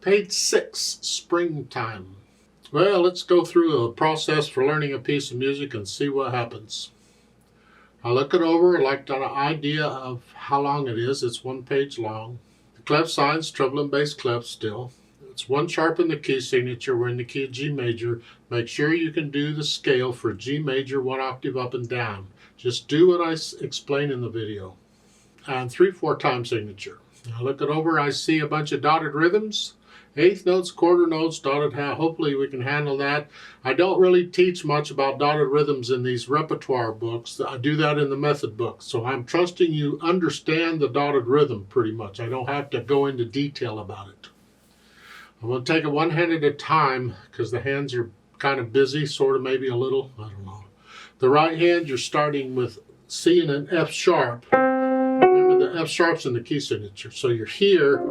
Page 6, Springtime. Well, let's go through a process for learning a piece of music and see what happens. I look it over, like an idea of how long it is. It's 1 page long. The clef signs, treble and bass clef still. It's 1 sharp in the key signature. We're in the key of G major. Make sure you can do the scale for G major 1 octave up and down. Just do what I explain in the video. And 3/4 time signature. I look it over, I see a bunch of dotted rhythms. 1/8 notes, quarter notes, dotted half. Hopefully we can handle that. I don't really teach much about dotted rhythms in these repertoire books. I do that in the method book. So I'm trusting you understand the dotted rhythm pretty much. I don't have to go into detail about it. I'm going to take it 1 hand at a time because the hands are kind of busy, sort of, maybe a little. I don't know. The right hand, you're starting with C and an F sharp. Remember the F sharp's in the key signature. So you're here.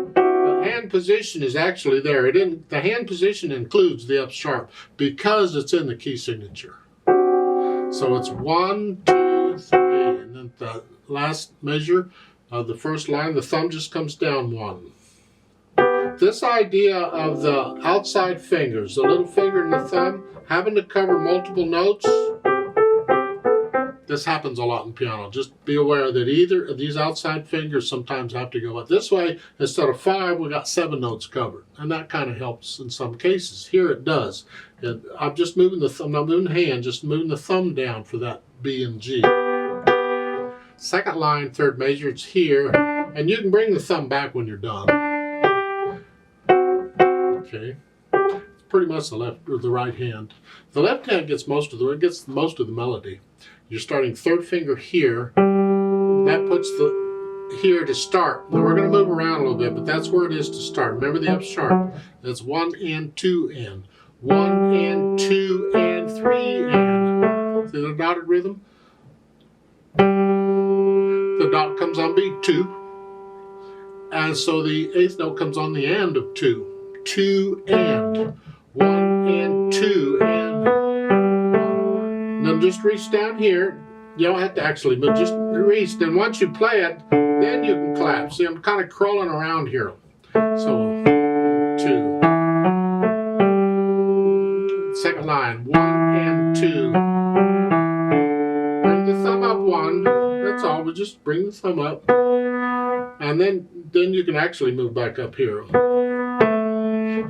The hand position is actually there. The hand position includes the F sharp because it's in the key signature. So it's 1, 2, 3, and then the last measure of the first line, the thumb just comes down 1. This idea of the outside fingers, the little finger and the thumb, having to cover multiple notes, this happens a lot in piano. Just be aware that either of these outside fingers sometimes have to go up. This way, instead of 5, we got 7 notes covered. And that kind of helps in some cases. Here it does. I'm just moving the thumb, not moving the hand, just moving the thumb down for that B and G. Second line, 3rd measure, it's here. And you can bring the thumb back when you're done. Okay, it's pretty much the left or the right hand. The left hand gets most of the melody. You're starting 3rd finger here. That puts the here to start. Now we're going to move around a little bit, but that's where it is to start. Remember the F sharp. That's 1 and 2 and 1 and 2 and 3 and. See the dotted rhythm? The dot comes on beat 2, and so the 8th note comes on the end of 2. 2 and 1 and 2 and 1. Then just reach down here. You don't have to actually, but just reach. Then once you play it, then you can clap. See, I'm kind of crawling around here. So 2. Second line, 1 and 2. Bring the thumb up 1. That's all. We just bring the thumb up, and then you can actually move back up here.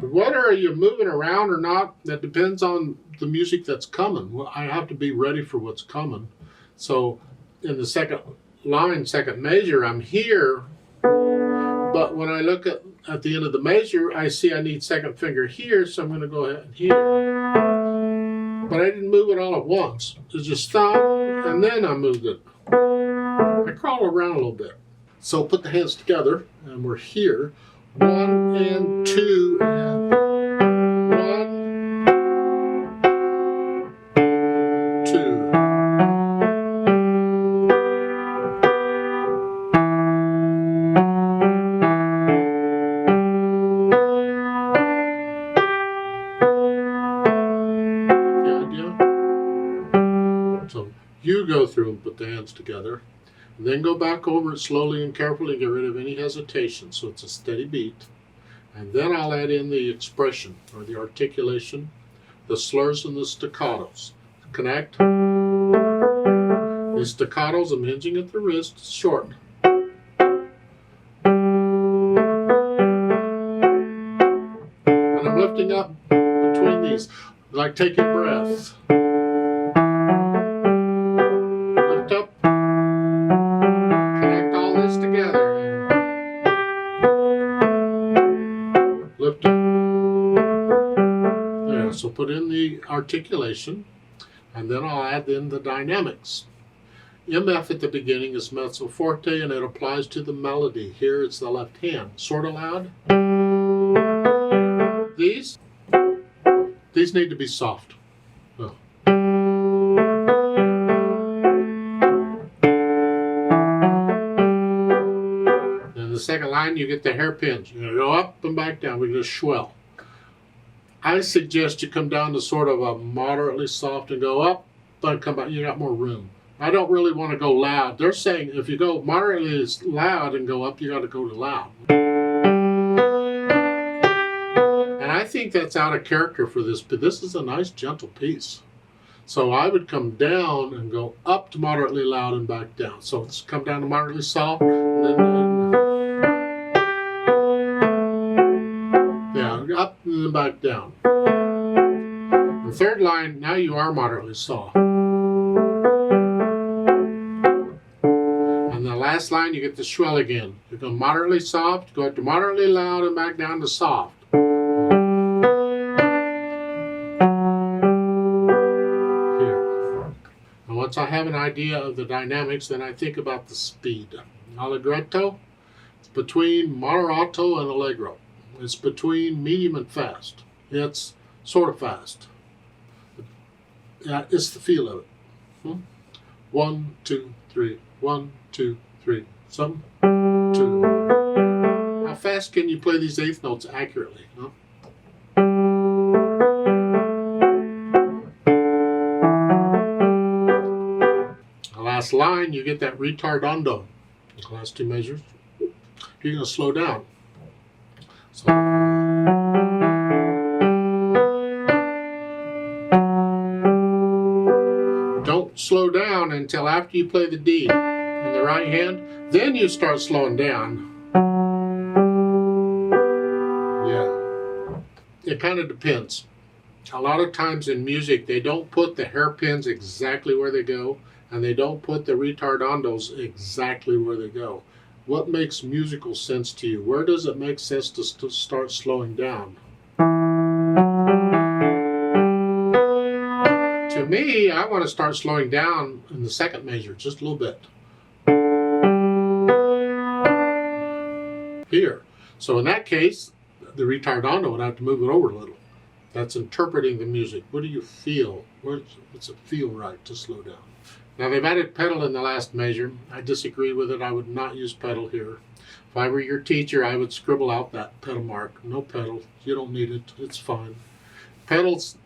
Whether you're moving around or not, that depends on the music that's coming. Well, I have to be ready for what's coming. So in the second line, 2nd measure, I'm here. But when I look at the end of the measure, I see I need 2nd finger here, so I'm going to go ahead and here. But I didn't move it all at once. It's just thumb, and then I moved it. I crawl around a little bit. So put the hands together, and we're here. 1 and 2 and 1, 2. The idea? So you go through and put the hands together. Then go back over it slowly and carefully and get rid of any hesitation so it's a steady beat. And then I'll add in the expression or the articulation, the slurs and the staccatos. Connect. These staccatos, I'm hinging at the wrist, short. And I'm lifting up between these, like taking breath. Lift up. Lift up. There, so put in the articulation, and then I'll add in the dynamics. MF at the beginning is mezzo forte, and it applies to the melody. Here it's the left hand. Sort of loud. These need to be soft. Oh. The second line, you get the hairpins. You're going to go up and back down. We just swell. I suggest you come down to sort of a moderately soft and go up, but come back. You got more room. I don't really want to go loud. They're saying if you go moderately loud and go up, you got to go to loud. think that's out of character for this, but this is a nice gentle piece. So I would come down and go up to moderately loud and back down. So let's come down to moderately soft, and then up and then back down. The third line, now you are moderately soft. And the last line, you get the swell again. You go moderately soft, go up to moderately loud, and back down to soft. Once I have an idea of the dynamics, then I think about the speed. Allegretto, it's between moderato and allegro. It's between medium and fast. It's sort of fast. It's the feel of it. 1, 2, 3. 1, 2, 3. Some 2. How fast can you play these eighth notes accurately? Huh? Last line, you get that ritardando. The last two measures, you're going to slow down. So, don't slow down until after you play the D in the right hand. Then you start slowing down. Yeah, it kind of depends. A lot of times in music, they don't put the hairpins exactly where they go, and they don't put the retardandos exactly where they go. What makes musical sense to you? Where does it make sense to start slowing down? To me, I want to start slowing down in the second measure, just a little bit. Here. So in that case, the retardando would have to move it over a little. That's interpreting the music. What do you feel? What's it feel right to slow down? Now they've added pedal in the last measure. I disagree with it. I would not use pedal here. If I were your teacher, I would scribble out that pedal mark. No pedal. You don't need it. It's fine. Pedals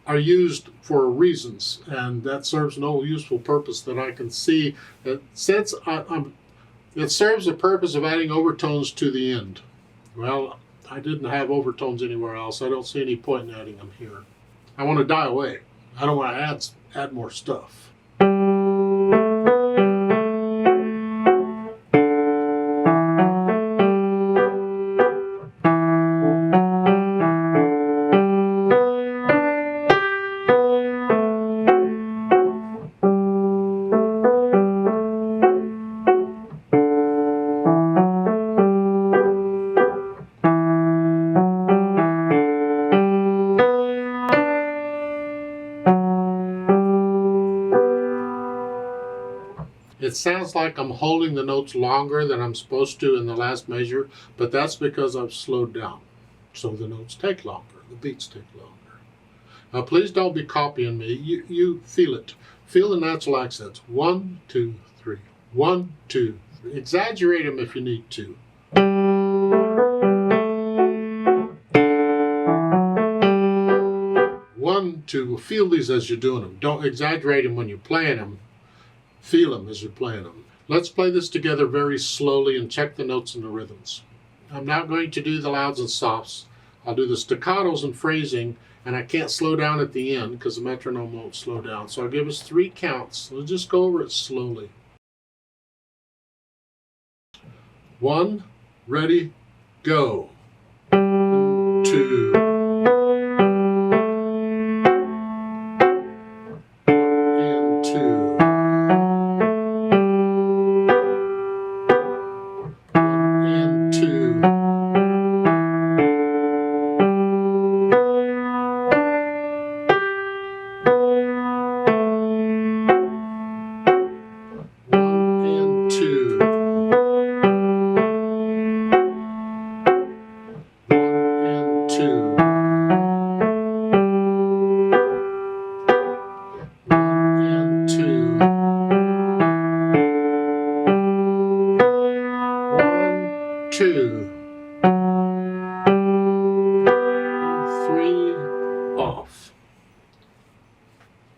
are used for reasons, and that serves no useful purpose that I can see. That since it serves the purpose of adding overtones to the end. Well, I didn't have overtones anywhere else. I don't see any point in adding them here. I want to die away. I don't want to add more stuff. It sounds like I'm holding the notes longer than I'm supposed to in the last measure, but that's because I've slowed down. So the notes take longer, the beats take longer. Now please don't be copying me. You feel it. Feel the natural accents. 1, 2, 3. 1, 2, 3. Exaggerate them if you need to. 1, 2. Feel these as you're doing them. Don't exaggerate them when you're playing them. Feel them as you're playing them. Let's play this together very slowly and check the notes and the rhythms. I'm not going to do the louds and softs. I'll do the staccatos and phrasing, and I can't slow down at the end because the metronome won't slow down. So I'll give us 3 counts. We'll just go over it slowly. 1, ready, go. 2.